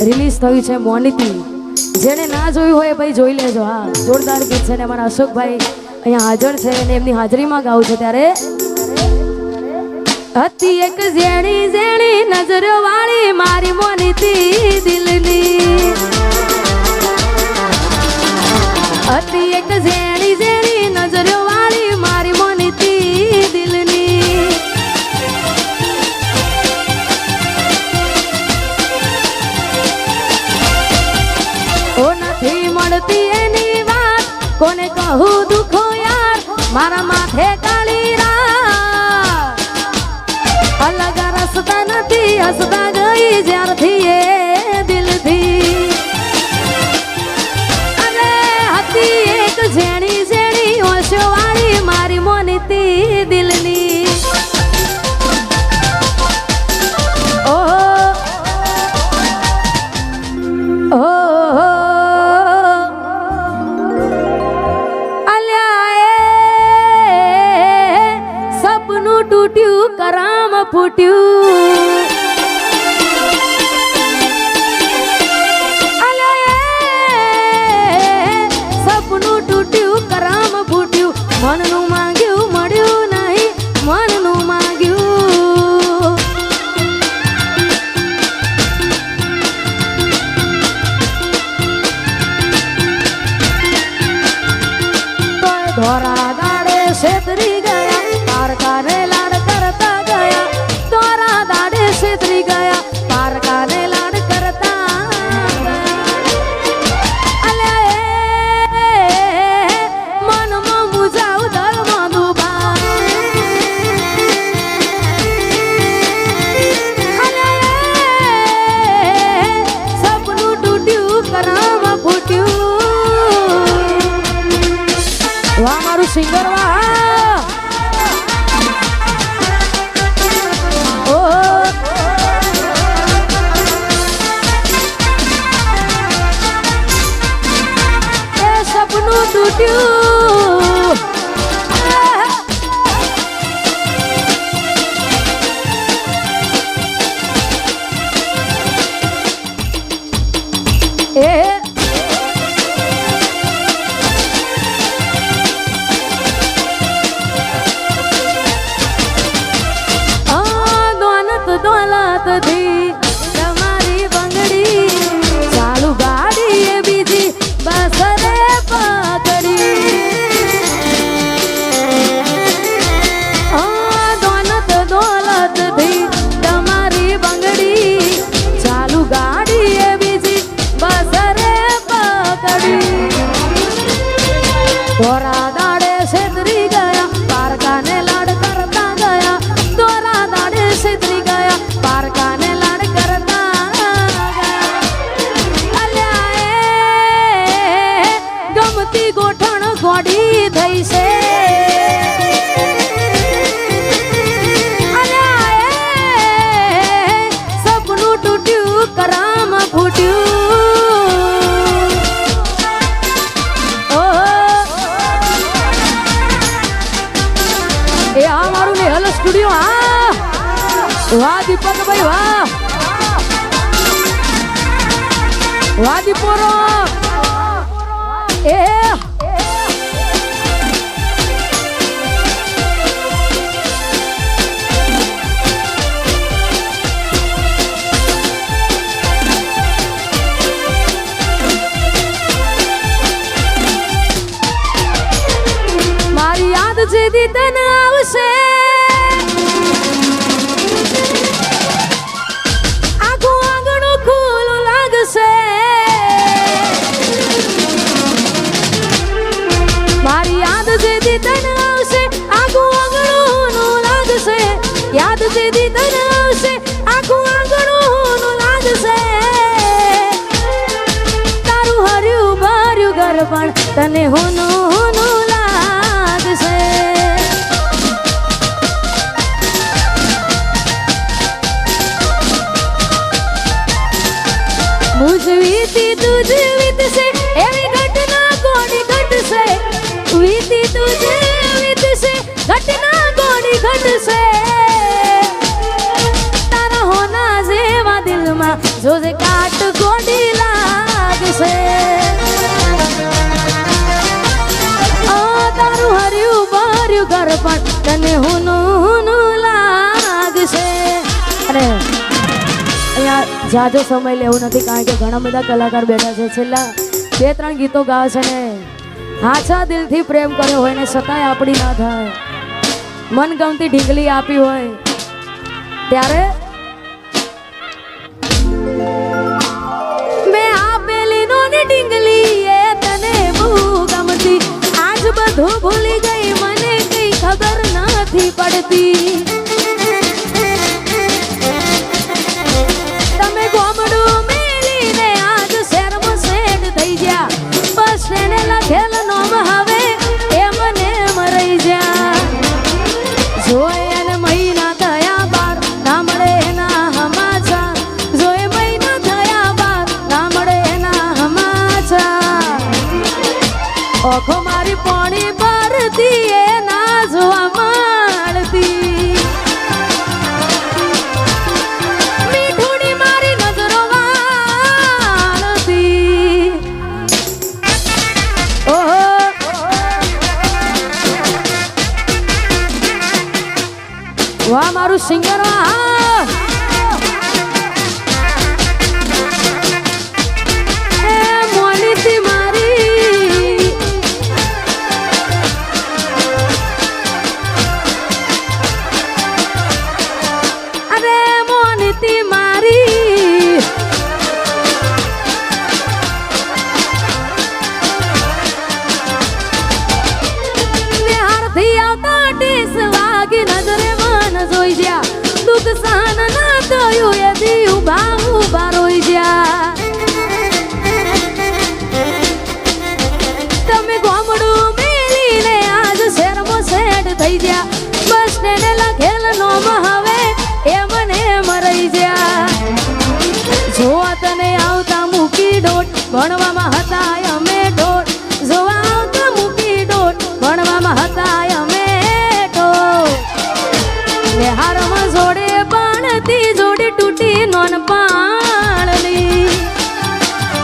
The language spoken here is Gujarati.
રિલીઝ થયું છે મોનિતી. જેને ના જોયું હોય ભાઈ જોઈ લેજો. હા, જોરદાર ગીત છે ને અમારા અશોકભાઈ અહીંયા હાજર છે અને એમની હાજરીમાં ગાવું છે. ત્યારે હતી એક ઝેણી ઝેણી નજરો વાળી મારી મોનિતી દિલની. હતી એક ઝેણી ઝેણી નજરો વાળી મારી મોનિતી દિલની. ઓ નથી મળતી એની વાત કોને કહું દુખો યાર મારા માથે કાળી રાત. અલગ રસ્તા નથી હસતા ગઈ જ્યારથી એ દિલથી. અરે હતી એક ઝેણી ઝેણી ઓશો વાળી મારી મોનિતી દિલની. તૂટ્યું કરામ ફૂટ્યું. સપનું તૂટ્યું કરામ ફૂટ્યું. મનનું માંગ્યું મળ્યું નહીં મનનું માંગ્યું. ધોરા દાડે છેતરી ગયા પારકાને લાડ કરતા ગયા. ધોરા દાડે છેતરી ગયા પારકાને લાડ કરતા ગયા. મનમાં મુજાવ દળમાં દુબા. સપનું તૂટ્યું કરામ ફૂટ્યું. વાહ મારું સિંગર વાહ. સપનું તૂટ્યું દોલતથી તમારી બંગડી ચાલુ ગાડી એ બીજી બસ રે પકડી. દોલતથી તમારી બંગડી ચાલુ ગાડી એ બીજી બસ રે પકડી. ધોરા દાડે છેતરી ગયા પારકાને લાડ કરતા ગયા. ધોરા દાડે છેતરી ગયા પારકાને લાડ કરતા ગયા. ગમતી ગોઠણ ગોડી થઈ છે. સપનું તૂટ્યું કરામ ફૂટ્યું. એ આ મારું નેહલ સ્ટુડિયો. હા વાહ દીપકભાઈ વાહ. વાહ દીપોરો. એ મારી યાદ જેદી તને આવશે આખું આંગણું ખુલ્લું લાગશે. મારી યાદ જેદી તને આવશે આખું આંગણું લાગશે. યાદ જેદી તને આવશે આખું આંગણું લાગશે. તારું હર્યું ભર્યું ઘર પણ તને હોનું હોનું લાગશે. મુજ વીતી તુજ વીતશે એવી ઘટના કોની ઘટશે. વીતી તુજ વીતશે ઘટના કોની ઘટશે. તારા હોના જેવા દિલમાં જોજે કાટ કોણ તને હું લાગશે. અને અહીંયા જાજો સમય લેવું નથી, કારણ કે ઘણા બધા કલાકાર બેઠા છે. છેલ્લા 2-3 ગીતો ગાવે છે ને હાચા દિલથી પ્રેમ કર્યો હોય ને છતાંય આપણી ના થાય, મનગમતી ઢીંગલી આપી હોય ત્યારે મેં આપેલી નોની ઢીંગલી એ તને બહુ ગમતી. આજ બધું ભૂલી ગઈ, મને કઈ ખબર નથી પડતી. તમે ગોમડું મેલીને આજ શહેરમાં સેટ થઈ ગયા. બસ એને લખેલ નોમ હવે એ મને મરાઈ જા. જોઈ એને મહિના થયા બાર ના મળે એના હમાચા. જોઈ મહિના થયા બાર ના મળે એના હમાચા. ઓખો મારી પોણી ભરતી એ ના જોવા મળતી. મીઠુડી મારી નજરો વાળતી. ઓહો વાહ મારું સિંગર વાહ. એ મોનીતી મારી અરે મોનીતી મારી નિહારથી આવતા ટેસ વાગી નજરે જોઈ જ્યા. દુઃખ સહન ના થયું એ દી ઉભા રોઈ જ્યા. તમે ગોમડું મેલીને આજ શહેરમાં સેટ થઈ ગયા. બસ તેને લખેલ નોમ હવે એ મને મરાઈ જ્યા. જો તને આવતા મૂકી દોટ ભણવામાં